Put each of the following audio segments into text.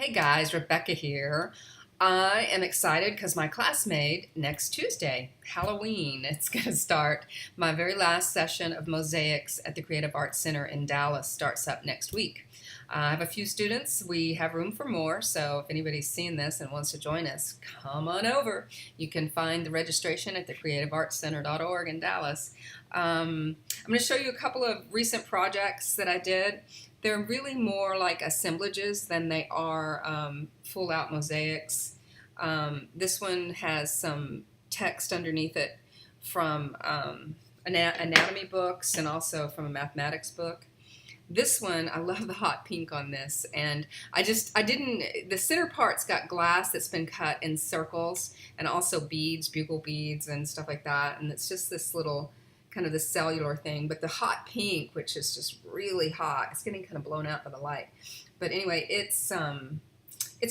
Hey guys, Rebecca here. I am excited because my classmate next Tuesday, Halloween, it's going to start. My very last session of Mosaics at the Creative Arts Center in Dallas starts up next week. I have a few students. We have room for more, so if anybody's seen this and wants to join us, come on over. You can find the registration at thecreativeartscenter.org in Dallas. I'm going to show you a couple of recent projects that I did. They're really more like assemblages than they are full out mosaics. This one has some text underneath it from anatomy books and also from a mathematics book. This one, I love the hot pink on this, and the center part's got glass that's been cut in circles and also beads, bugle beads and stuff like that, and it's just this little kind of the cellular thing, but the hot pink, which is just really hot, it's getting kind of blown out by the light. But anyway, it's a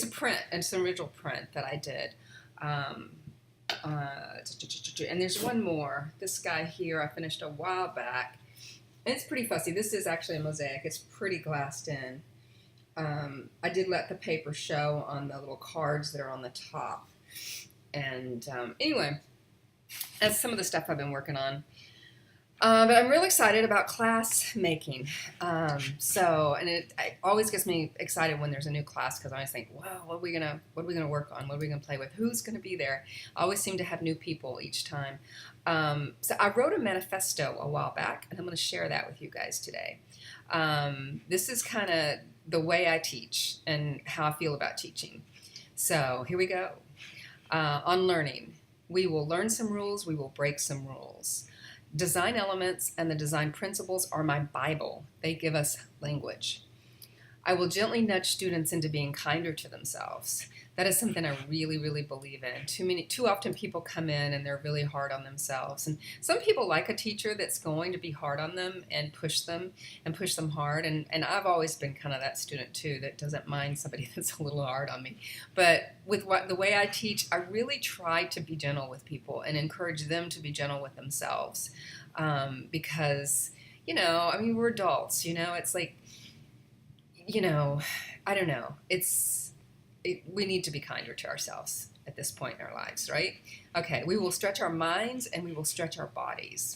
print, it's an original print that I did. And there's one more. This guy here I finished a while back. And it's pretty fussy. This is actually a mosaic. It's pretty glassed in. I did let the paper show on the little cards that are on the top. And anyway, that's some of the stuff I've been working on. But I'm really excited about class making. It always gets me excited when there's a new class because I always think, wow, what are we gonna work on? What are we gonna play with? Who's gonna be there? I always seem to have new people each time. So I wrote a manifesto a while back, and I'm gonna share that with you guys today. This is kind of the way I teach and how I feel about teaching. So here we go. On learning, we will learn some rules. We will break some rules. Design elements and the design principles are my Bible. They give us language. I will gently nudge students into being kinder to themselves. That is something I really, really believe in. Too often people come in and they're really hard on themselves. And some people like a teacher that's going to be hard on them and push them hard. And I've always been kind of that student too that doesn't mind somebody that's a little hard on me. But with the way I teach, I really try to be gentle with people and encourage them to be gentle with themselves. Because, we're adults, it's like, I don't know. We need to be kinder to ourselves at this point in our lives, right? Okay, we will stretch our minds and we will stretch our bodies.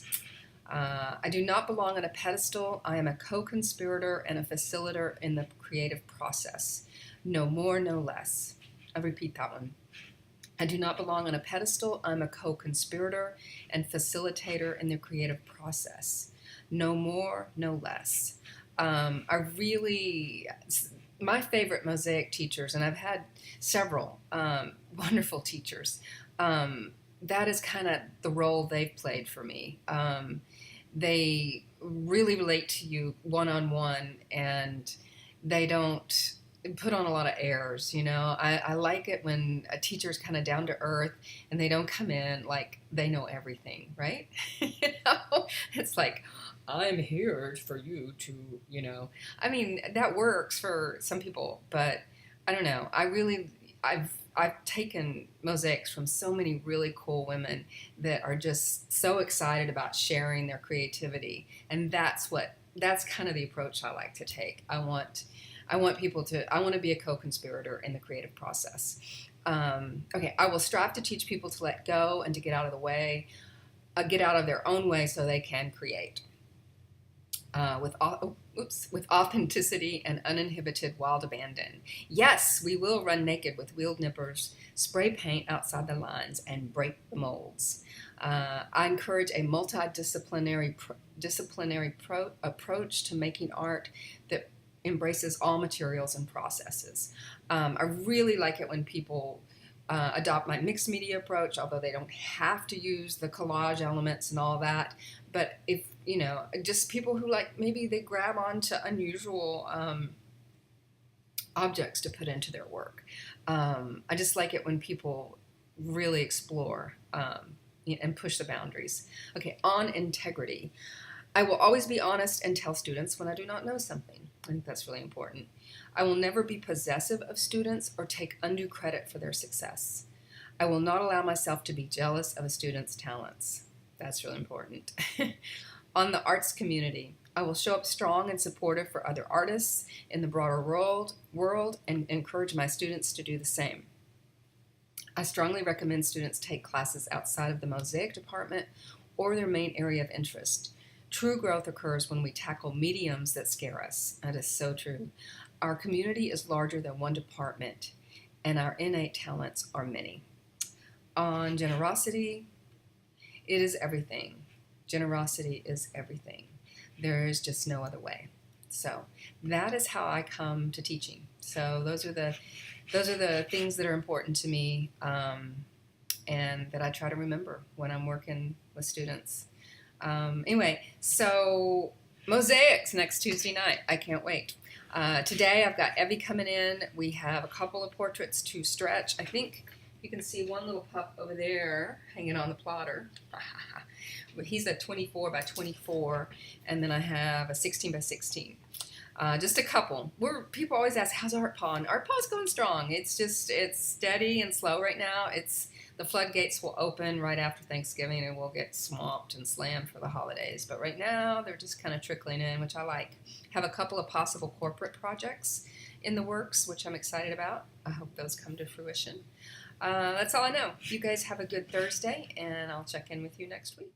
I do not belong on a pedestal. I am a co-conspirator and a facilitator in the creative process. No more, no less. I repeat that one. I do not belong on a pedestal. I'm a co-conspirator and facilitator in the creative process. No more, no less. My favorite mosaic teachers, and I've had several wonderful teachers, that is kind of the role they've played for me. They really relate to you one-on-one, and they don't put on a lot of airs. I like it when a teacher's kind of down to earth and they don't come in like they know everything, right? It's like, I'm here for you to, that works for some people, but I don't know. I've taken mosaics from so many really cool women that are just so excited about sharing their creativity, and that's kind of the approach I like to take. I want to be a co-conspirator in the creative process. Okay, I will strive to teach people to let go and to get out of the way, get out of their own way so they can create. With authenticity and uninhibited wild abandon. Yes, we will run naked with wheeled nippers, spray paint outside the lines, and break the molds. I encourage a multidisciplinary approach to making art that embraces all materials and processes. I really like it when people adopt my mixed media approach, although they don't have to use the collage elements and all that. But if, just people who maybe they grab onto unusual objects to put into their work. I just like it when people really explore and push the boundaries. Okay, on integrity. I will always be honest and tell students when I do not know something. I think that's really important. I will never be possessive of students or take undue credit for their success. I will not allow myself to be jealous of a student's talents. That's really important. On the arts community, I will show up strong and supportive for other artists in the broader world and encourage my students to do the same. I strongly recommend students take classes outside of the Mosaic department or their main area of interest. True growth occurs when we tackle mediums that scare us. That is so true. Our community is larger than one department, and our innate talents are many. On generosity, it is everything. Generosity is everything. There is just no other way. So that is how I come to teaching. So those are the things that are important to me, and that I try to remember when I'm working with students. Anyway, so Mosaics next Tuesday night. I can't wait. Today I've got Evie coming in. We have a couple of portraits to stretch. I think you can see one little pup over there hanging on the plotter. He's a 24 by 24, and then I have a 16 by 16. Just a couple. People always ask, how's Art Paw? And Art Paw's going strong. It's steady and slow right now. The floodgates will open right after Thanksgiving, and we'll get swamped and slammed for the holidays. But right now, they're just kind of trickling in, which I like. Have a couple of possible corporate projects in the works, which I'm excited about. I hope those come to fruition. That's all I know. You guys have a good Thursday, and I'll check in with you next week.